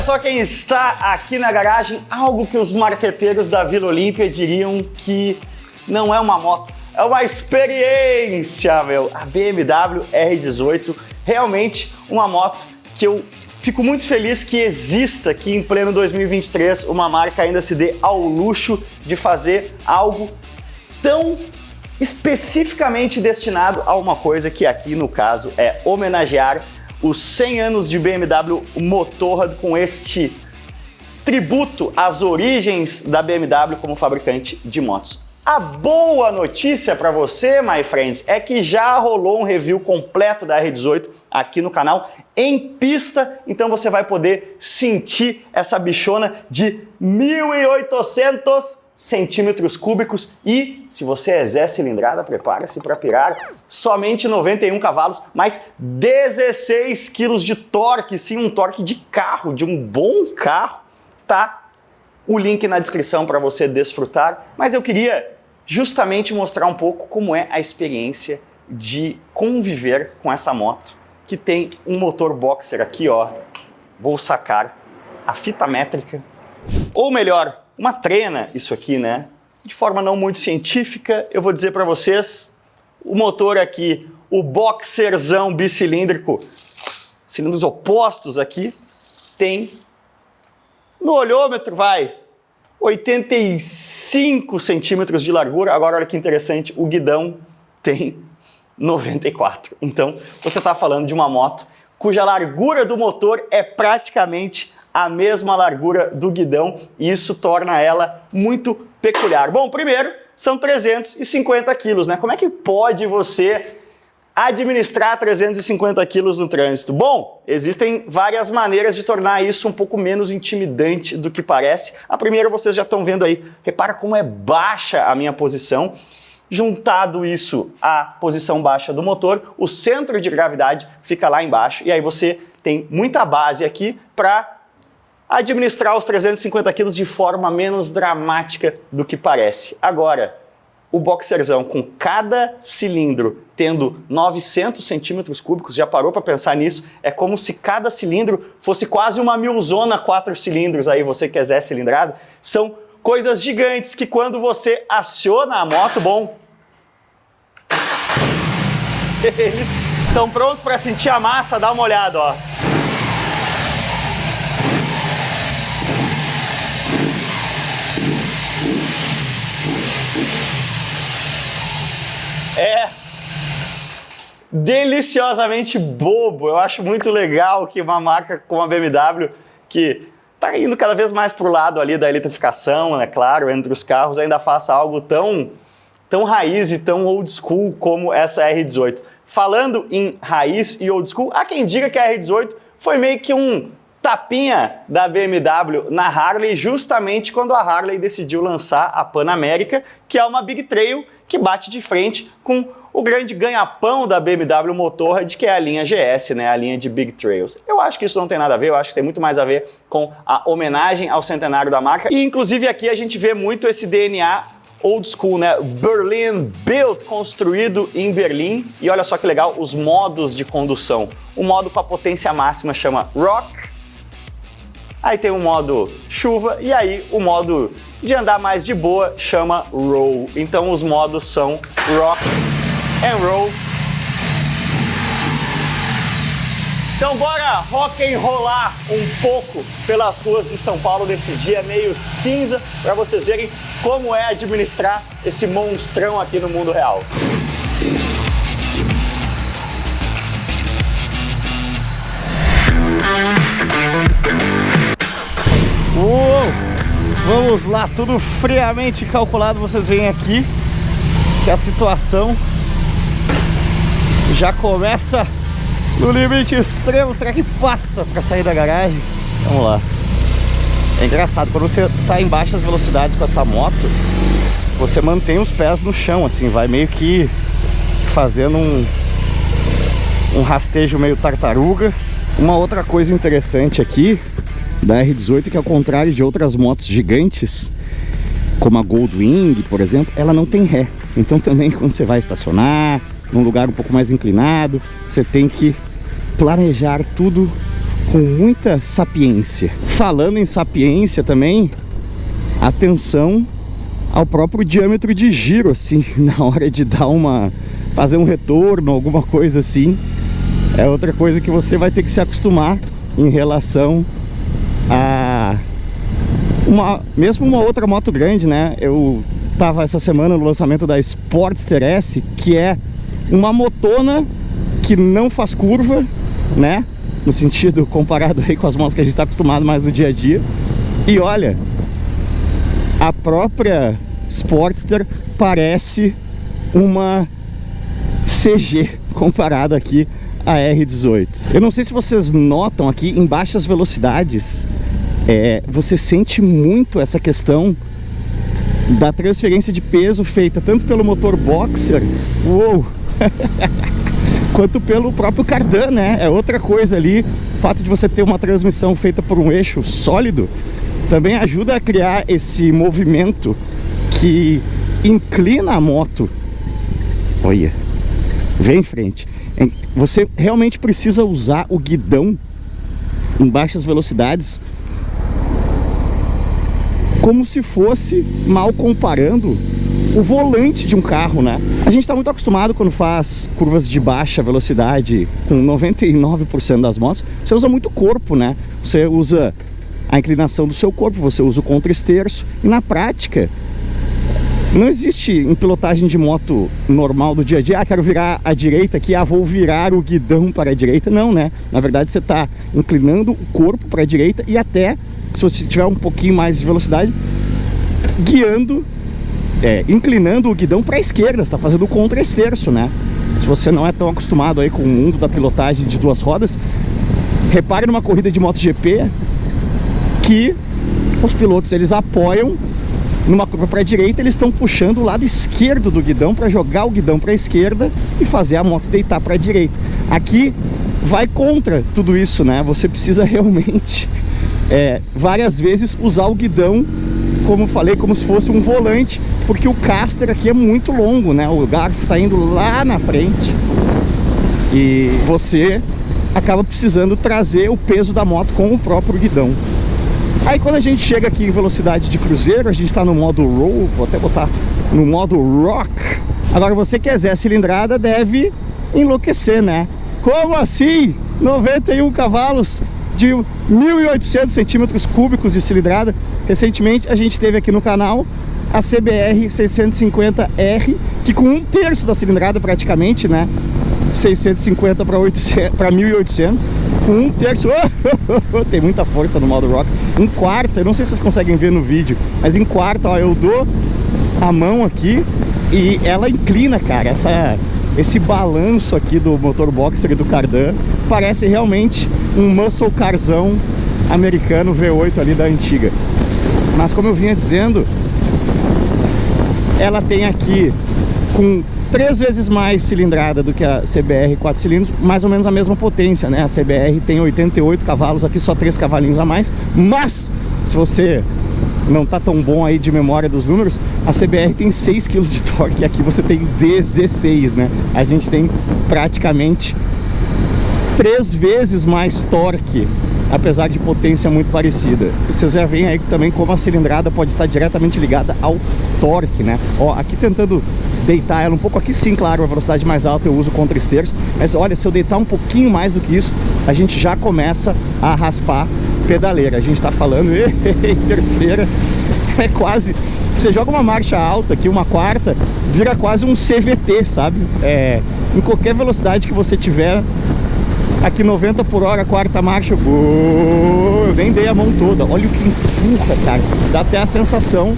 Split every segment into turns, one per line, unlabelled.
só quem está aqui na garagem, algo que os marqueteiros da Vila Olímpia diriam que não é uma moto, é uma experiência, meu. A BMW R18, realmente uma moto que eu fico muito feliz que exista aqui em pleno 2023, uma marca ainda se dê ao luxo de fazer algo tão especificamente destinado a uma coisa que aqui no caso é homenagear os 100 anos de BMW Motorrad com este tributo às origens da BMW como fabricante de motos. A boa notícia para você, my friends, é que já rolou um review completo da R18 aqui no canal em pista, então você vai poder sentir essa bichona de 1.800 centímetros cúbicos e, se você é Zé cilindrada, prepare-se para pirar, somente 91 cavalos, mais 16 quilos de torque, sim, um torque de carro, de um bom carro, tá? O link na descrição para você desfrutar, mas eu queria justamente mostrar um pouco como é a experiência de conviver com essa moto, que tem um motor boxer aqui, ó, vou sacar a fita métrica, ou melhor, uma trena, isso aqui, né? De forma não muito científica, eu vou dizer para vocês, o motor aqui, o boxerzão bicilíndrico, cilindros opostos aqui, tem no olhômetro, vai, 85 centímetros de largura. Agora olha que interessante, o guidão tem 94. Então, você está falando de uma moto cuja largura do motor é praticamente a mesma largura do guidão e isso torna ela muito peculiar. Bom, primeiro, são 350 quilos, né? Como é que pode você administrar 350 quilos no trânsito? Bom, existem várias maneiras de tornar isso um pouco menos intimidante do que parece. A primeira vocês já estão vendo aí, repara como é baixa a minha posição. Juntado isso à posição baixa do motor, o centro de gravidade fica lá embaixo e aí você tem muita base aqui para administrar os 350 quilos de forma menos dramática do que parece. Agora, o boxerzão com cada cilindro tendo 900 centímetros cúbicos, já parou para pensar nisso? É como se cada cilindro fosse quase uma milzona 4 cilindros, aí você que é Zé cilindrado. São coisas gigantes que quando você aciona a moto, bom, eles estão prontos para sentir a massa, dá uma olhada, ó. É deliciosamente bobo. Eu acho muito legal que uma marca como a BMW, que está indo cada vez mais para o lado ali da eletrificação, né, claro, entre os carros, ainda faça algo tão raiz e tão old school como essa R18. Falando em raiz e old school, há quem diga que a R18 foi meio que um tapinha da BMW na Harley, justamente quando a Harley decidiu lançar a Pan America, que é uma Big Trail que bate de frente com o grande ganha-pão da BMW Motorrad, que é a linha GS, né, a linha de Big Trails. Eu acho que isso não tem nada a ver, eu acho que tem muito mais a ver com a homenagem ao centenário da marca. E inclusive aqui a gente vê muito esse DNA old school, né, Berlin Built, construído em Berlim. E olha só que legal os modos de condução. O modo com a potência máxima chama Rock, aí tem o modo chuva e aí o modo de andar mais de boa chama Roll. Então os modos são Rock and Roll. Então bora rock and rollar um pouco pelas ruas de São Paulo nesse dia meio cinza, para vocês verem como é administrar esse monstrão aqui no mundo real. Uou! Vamos lá, tudo friamente calculado. Vocês veem aqui que a situação já começa no limite extremo. Será que passa para sair da garagem? Vamos lá. É engraçado, quando você está em baixas velocidades com essa moto, você mantém os pés no chão, assim, vai meio que fazendo um rastejo meio tartaruga. Uma outra coisa interessante aqui da R18 é que, ao contrário de outras motos gigantes, como a Goldwing, por exemplo, ela não tem ré. Então também quando você vai estacionar num lugar um pouco mais inclinado, você tem que planejar tudo com muita sapiência. Falando em sapiência também, atenção ao próprio diâmetro de giro, assim, na hora de dar fazer um retorno, alguma coisa assim. É outra coisa que você vai ter que se acostumar em relação a mesmo uma outra moto grande, né? Eu tava essa semana no lançamento da Sportster S, que é uma motona que não faz curva, né? No sentido comparado aí com as motos que a gente está acostumado mais no dia a dia. E olha, a própria Sportster parece uma CG comparada aqui à R18. Eu não sei se vocês notam aqui, em baixas velocidades, você sente muito essa questão da transferência de peso feita tanto pelo motor Boxer, uou, quanto pelo próprio Cardan, né? É outra coisa ali. O fato de você ter uma transmissão feita por um eixo sólido também ajuda a criar esse movimento que inclina a moto. Olha, vem em frente. Você realmente precisa usar o guidão em baixas velocidades como se fosse, mal comparando, o volante de um carro, né? A gente está muito acostumado quando faz curvas de baixa velocidade com 99% das motos, você usa muito corpo, né? Você usa a inclinação do seu corpo, você usa o contra-esterço, e na prática não existe em pilotagem de moto normal do dia a dia, quero virar à direita aqui, vou virar o guidão para a direita, não, né? Na verdade você está inclinando o corpo para a direita e até, se você tiver um pouquinho mais de velocidade, inclinando o guidão para a esquerda, está fazendo o contra-esterço, né? Se você não é tão acostumado aí com o mundo da pilotagem de duas rodas, repare numa corrida de MotoGP que os pilotos, eles apoiam numa curva para a direita, eles estão puxando o lado esquerdo do guidão para jogar o guidão para a esquerda e fazer a moto deitar para a direita. Aqui vai contra tudo isso, né? Você precisa realmente várias vezes usar o guidão, como falei, como se fosse um volante, porque o caster aqui é muito longo, né? O garfo está indo lá na frente e você acaba precisando trazer o peso da moto com o próprio guidão. Aí quando a gente chega aqui em velocidade de cruzeiro, a gente está no modo Roll, vou até botar no modo Rock. Agora você que é Zé cilindrada deve enlouquecer, né? Como assim? 91 cavalos de 1.800 centímetros cúbicos de cilindrada. Recentemente a gente teve aqui no canal a CBR 650R, que com 1/3 da cilindrada praticamente, né? 650 para 1.800, com 1/3, tem muita força no modo Rock. Em quarta, eu não sei se vocês conseguem ver no vídeo, mas em quarta, ó, eu dou a mão aqui e ela inclina, cara. Esse balanço aqui do motor Boxer e do Cardan parece realmente um muscle carzão americano V8 ali da antiga. Mas como eu vinha dizendo, ela tem aqui com 3 vezes mais cilindrada do que a CBR 4 cilindros, mais ou menos a mesma potência, né? A CBR tem 88 cavalos, aqui só 3 cavalinhos a mais, mas se você não tá tão bom aí de memória dos números, a CBR tem 6 kg de torque e aqui você tem 16, né? A gente tem praticamente 3 vezes mais torque, apesar de potência muito parecida. Vocês já veem aí também como a cilindrada pode estar diretamente ligada ao torque, né? Ó, aqui tentando deitar ela um pouco, aqui sim, claro, a velocidade mais alta eu uso contra-esterço, mas olha, se eu deitar um pouquinho mais do que isso, a gente já começa a raspar pedaleira. A gente tá falando, terceira, é quase, você joga uma marcha alta aqui, uma quarta, vira quase um CVT, sabe? Em qualquer velocidade que você tiver, aqui 90 por hora, quarta marcha, eu nem dei a mão toda, olha o que empurra, cara, dá até a sensação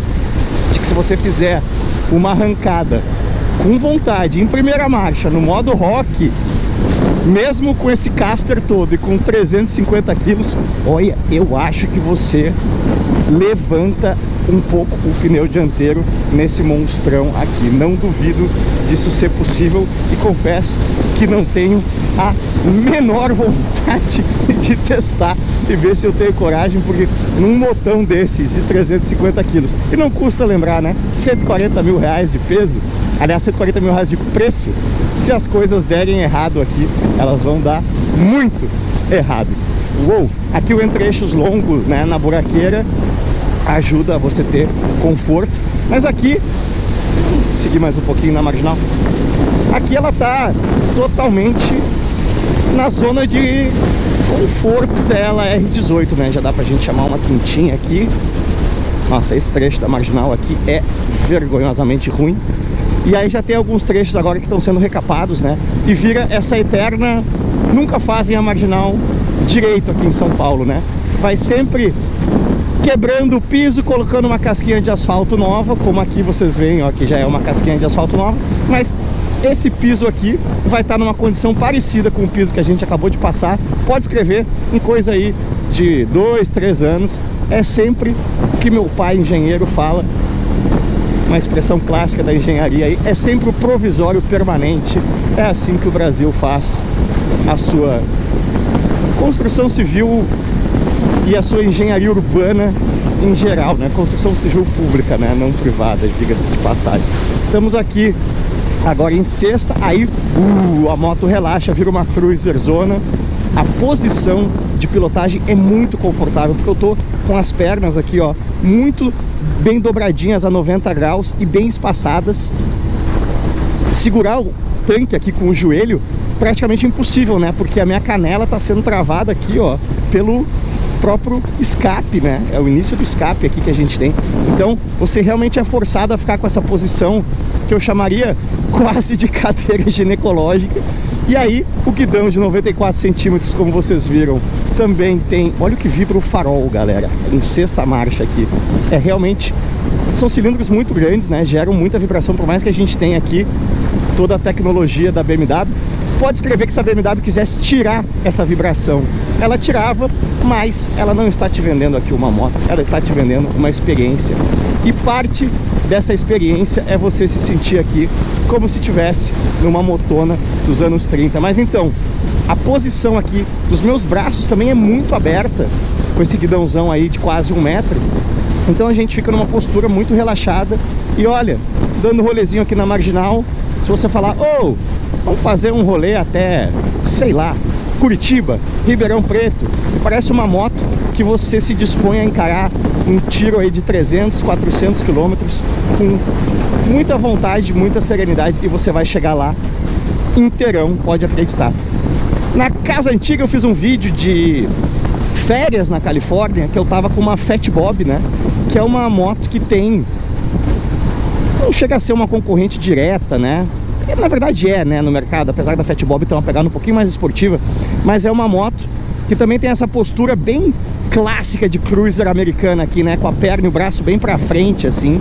de que se você fizer uma arrancada com vontade, em primeira marcha, no modo Rock, mesmo com esse caster todo e com 350 quilos, olha, eu acho que você levanta um pouco o pneu dianteiro nesse monstrão aqui. Não duvido disso ser possível e confesso que não tenho a menor vontade de testar e ver se eu tenho coragem, porque num motão desses de 350 quilos, e não custa lembrar, né? 140 mil reais de peso, aliás, 140 mil reais de preço, se as coisas derem errado aqui, elas vão dar muito errado.
Uou! Aqui o entre-eixos longo, né, na buraqueira ajuda você ter conforto. Mas aqui, vou seguir mais um pouquinho na marginal. Aqui ela tá totalmente na zona de conforto dela R18, né? Já dá pra gente chamar uma quintinha aqui. Nossa, esse trecho da marginal aqui é vergonhosamente ruim. E aí já tem alguns trechos agora que estão sendo recapados, né? E vira essa eterna... Nunca fazem a marginal direito aqui em São Paulo, né? Vai sempre quebrando o piso, colocando uma casquinha de asfalto nova, como aqui vocês veem, ó, que já é uma casquinha de asfalto nova, mas esse piso aqui vai estar numa condição parecida com o piso que a gente acabou de passar. Pode escrever em coisa aí de 2, 3 anos. É sempre o que meu pai, engenheiro, fala, uma expressão clássica da engenharia aí, é sempre o provisório permanente. É assim que o Brasil faz a sua construção civil e a sua engenharia urbana em geral, né? Construção civil pública, né? Não privada, diga-se de passagem. Estamos aqui agora em sexta, aí a moto relaxa, vira uma cruiser zona. A posição de pilotagem é muito confortável, porque eu tô com as pernas aqui, ó, muito bem dobradinhas a 90 graus e bem espaçadas. Segurar o tanque aqui com o joelho praticamente impossível, né? Porque a minha canela tá sendo travada aqui, ó, pelo próprio escape, né? É o início do escape aqui que a gente tem. Então você realmente é forçado a ficar com essa posição que eu chamaria quase de cadeira ginecológica. E aí o guidão de 94 centímetros, como vocês viram, também tem... Olha o que vibra o farol, galera, em sexta marcha aqui. É realmente... São cilindros muito grandes, né? Geram muita vibração, por mais que a gente tenha aqui toda a tecnologia da BMW. Pode escrever que se a BMW quisesse tirar essa vibração, ela tirava, mas ela não está te vendendo aqui uma moto, ela está te vendendo uma experiência. E parte dessa experiência é você se sentir aqui como se estivesse numa motona dos anos 30. Mas então, a posição aqui dos meus braços também é muito aberta, com esse guidãozão aí de quase 1 metro. Então a gente fica numa postura muito relaxada. E olha, dando um rolezinho aqui na marginal, se você falar, ô, vamos fazer um rolê até, sei lá, Curitiba, Ribeirão Preto, parece uma moto que você se dispõe a encarar um tiro aí de 300, 400 quilômetros com muita vontade, muita serenidade, e você vai chegar lá inteirão, pode acreditar. Na casa antiga eu fiz um vídeo de férias na Califórnia, que eu tava com uma Fat Bob, né, que é uma moto que tem... não chega a ser uma concorrente direta, né? Na verdade é, né, no mercado, apesar da Fat Bob ter uma pegada um pouquinho mais esportiva, mas é uma moto que também tem essa postura bem clássica de cruiser americana aqui, né, com a perna e o braço bem pra frente, assim.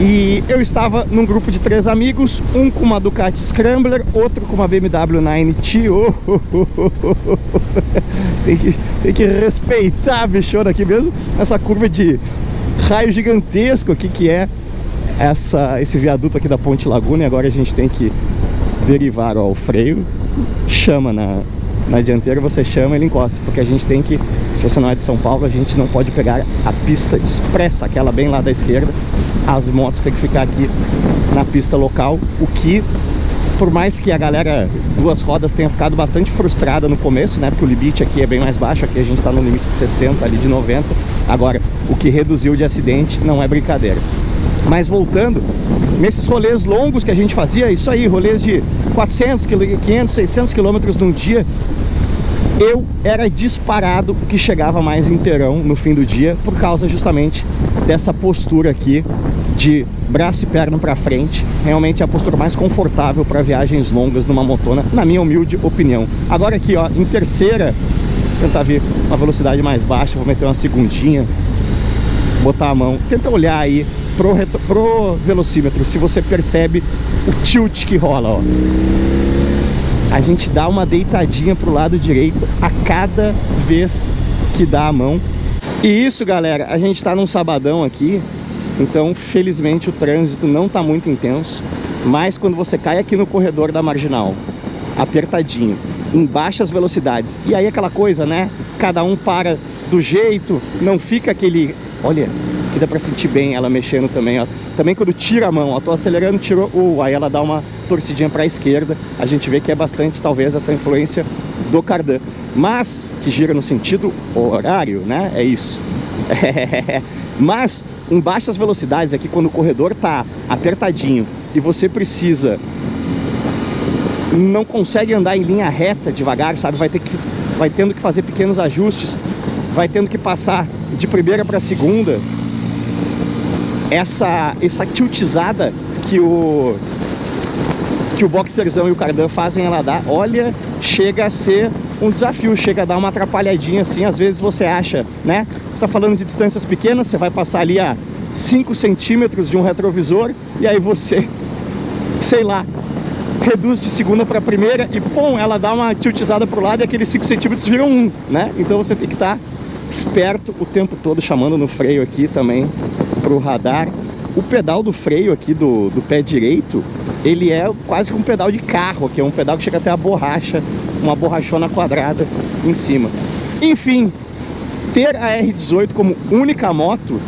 E eu estava num grupo de 3 amigos, um com uma Ducati Scrambler, outro com uma BMW 9T. Tem que respeitar a bichona aqui mesmo, essa curva de raio gigantesco aqui que é esse viaduto aqui da Ponte Laguna. E agora a gente tem que derivar, ó, o freio, chama na dianteira, você chama, ele encosta, porque a gente tem que, se você não é de São Paulo, a gente não pode pegar a pista expressa, aquela bem lá da esquerda. As motos têm que ficar aqui na pista local, o que, por mais que a galera duas rodas tenha ficado bastante frustrada no começo, né, porque o limite aqui é bem mais baixo, aqui a gente tá no limite de 60, ali de 90, agora o que reduziu de acidente não é brincadeira. Mas voltando, nesses rolês longos que a gente fazia, isso aí, rolês de 400, 500, 600 quilômetros num dia, eu era disparado o que chegava mais inteirão no fim do dia, por causa justamente dessa postura aqui de braço e perna para frente. Realmente é a postura mais confortável para viagens longas numa motona, na minha humilde opinião. Agora aqui, ó, em terceira, tentar vir uma velocidade mais baixa, vou meter uma segundinha, botar a mão, tenta olhar aí pro velocímetro, se você percebe o tilt que rola, ó. A gente dá uma deitadinha pro lado direito a cada vez que dá a mão. E isso, galera, a gente tá num sabadão aqui, então felizmente o trânsito não tá muito intenso, mas quando você cai aqui no corredor da marginal, apertadinho, em baixas velocidades, e aí aquela coisa, né, cada um para do jeito, não fica aquele... Olha, que dá pra sentir bem ela mexendo também, ó. Também quando tira a mão, ó, tô acelerando, tirou, aí ela dá uma torcidinha pra esquerda. A gente vê que é bastante, talvez, essa influência do cardan. Mas, o que gira no sentido horário, né? É isso. Mas em baixas velocidades aqui, quando o corredor tá apertadinho e você precisa, não consegue andar em linha reta devagar, sabe? Vai tendo que fazer pequenos ajustes, vai tendo que passar de primeira para segunda. Essa tiltizada que o Boxerzão e o Cardan fazem ela dar, olha, chega a ser um desafio, chega a dar uma atrapalhadinha assim. Às vezes você acha, né? Você tá falando de distâncias pequenas, você vai passar ali a 5 centímetros de um retrovisor e aí você, sei lá, reduz de segunda para primeira e pum, ela dá uma tiltizada pro lado e aqueles 5 centímetros viram 1, né? Então você tem que estar esperto o tempo todo, chamando no freio aqui também pro radar. O pedal do freio aqui do pé direito, ele é quase que um pedal de carro, que é um pedal que chega até a borracha, uma borrachona quadrada em cima. Enfim, ter a R18 como única moto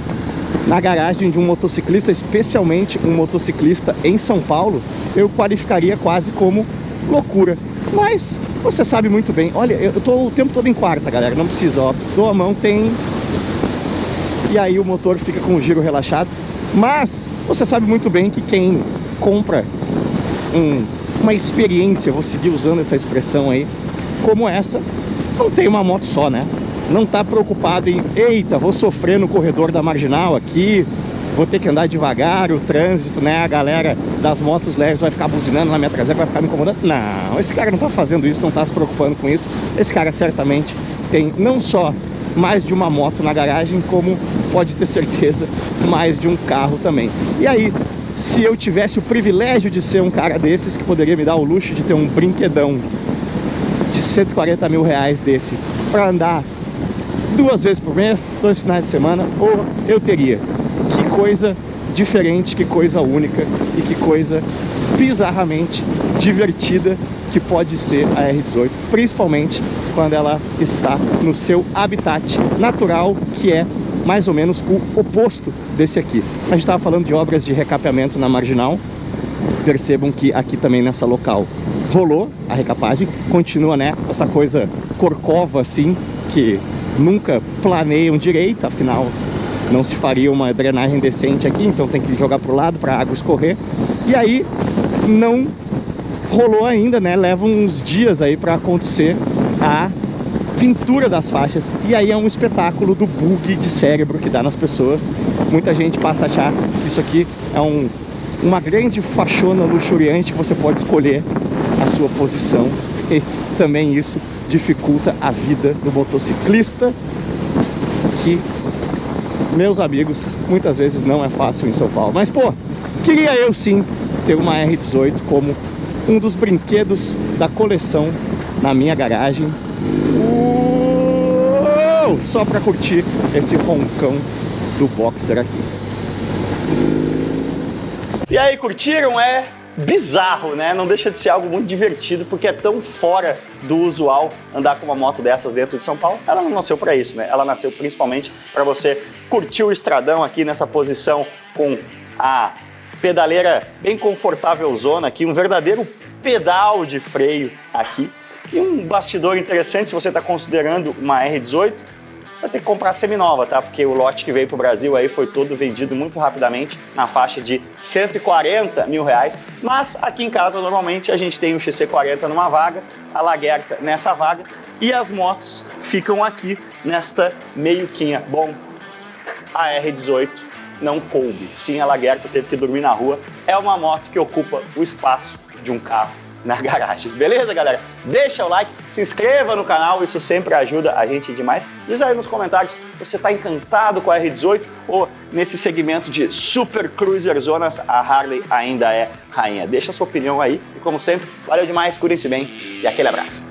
na garagem de um motociclista, especialmente um motociclista em São Paulo, eu qualificaria quase como loucura. Mas você sabe muito bem, olha, eu tô o tempo todo em quarta, galera, não precisa, ó, dou a mão, tem... E aí o motor fica com o giro relaxado. Mas você sabe muito bem que quem compra uma experiência, vou seguir usando essa expressão aí, como essa, não tem uma moto só, né? Não tá preocupado em, eita, vou sofrer no corredor da Marginal aqui, vou ter que andar devagar, o trânsito, né? A galera das motos leves vai ficar buzinando na minha traseira, vai ficar me incomodando. Não, esse cara não tá fazendo isso, não tá se preocupando com isso. Esse cara certamente tem não só mais de uma moto na garagem, como pode ter certeza mais de um carro também. E aí, se eu tivesse o privilégio de ser um cara desses que poderia me dar o luxo de ter um brinquedão de 140 mil reais desse para andar 2 vezes por mês, 2 finais de semana, ou eu teria. Que coisa diferente, que coisa única e que coisa bizarramente divertida que pode ser a R18, principalmente quando ela está no seu habitat natural, que é mais ou menos o oposto desse aqui. A gente estava falando de obras de recapeamento na Marginal. Percebam que aqui também nessa local rolou a recapagem, continua, né, essa coisa corcova assim, que nunca planeiam direito, afinal não se faria uma drenagem decente aqui, então tem que jogar para o lado para a água escorrer. E aí não rolou ainda, né? Leva uns dias aí para acontecer a pintura das faixas. E aí é um espetáculo do bug de cérebro que dá nas pessoas. Muita gente passa a achar que isso aqui é uma grande faixona luxuriante que você pode escolher a sua posição. E também isso dificulta a vida do motociclista, que, meus amigos, muitas vezes não é fácil em São Paulo. Mas, pô, queria eu sim ter uma R18 como um dos brinquedos da coleção na minha garagem. Só para curtir esse roncão do Boxer aqui.
E aí, curtiram? É bizarro, né? Não deixa de ser algo muito divertido, porque é tão fora do usual andar com uma moto dessas dentro de São Paulo. Ela não nasceu para isso, né? Ela nasceu principalmente para você curtir o estradão aqui nessa posição com a pedaleira bem confortável zona aqui, um verdadeiro pedal de freio aqui e um bastidor interessante. Se você está considerando uma R18, vai ter que comprar seminova, tá? Porque o lote que veio para o Brasil aí foi todo vendido muito rapidamente na faixa de 140 mil reais, mas aqui em casa normalmente a gente tem o XC40 numa vaga, a Laguerta nessa vaga e as motos ficam aqui nesta meio-quinha. Bom, a R18 não coube. Sim, a Laguerta teve que dormir na rua. É uma moto que ocupa o espaço de um carro na garagem. Beleza, galera? Deixa o like, se inscreva no canal, isso sempre ajuda a gente demais. Diz aí nos comentários, você tá encantado com a R18 ou nesse segmento de super cruiser zonas a Harley ainda é rainha? Deixa a sua opinião aí e, como sempre, valeu demais, cuidem-se bem e aquele abraço.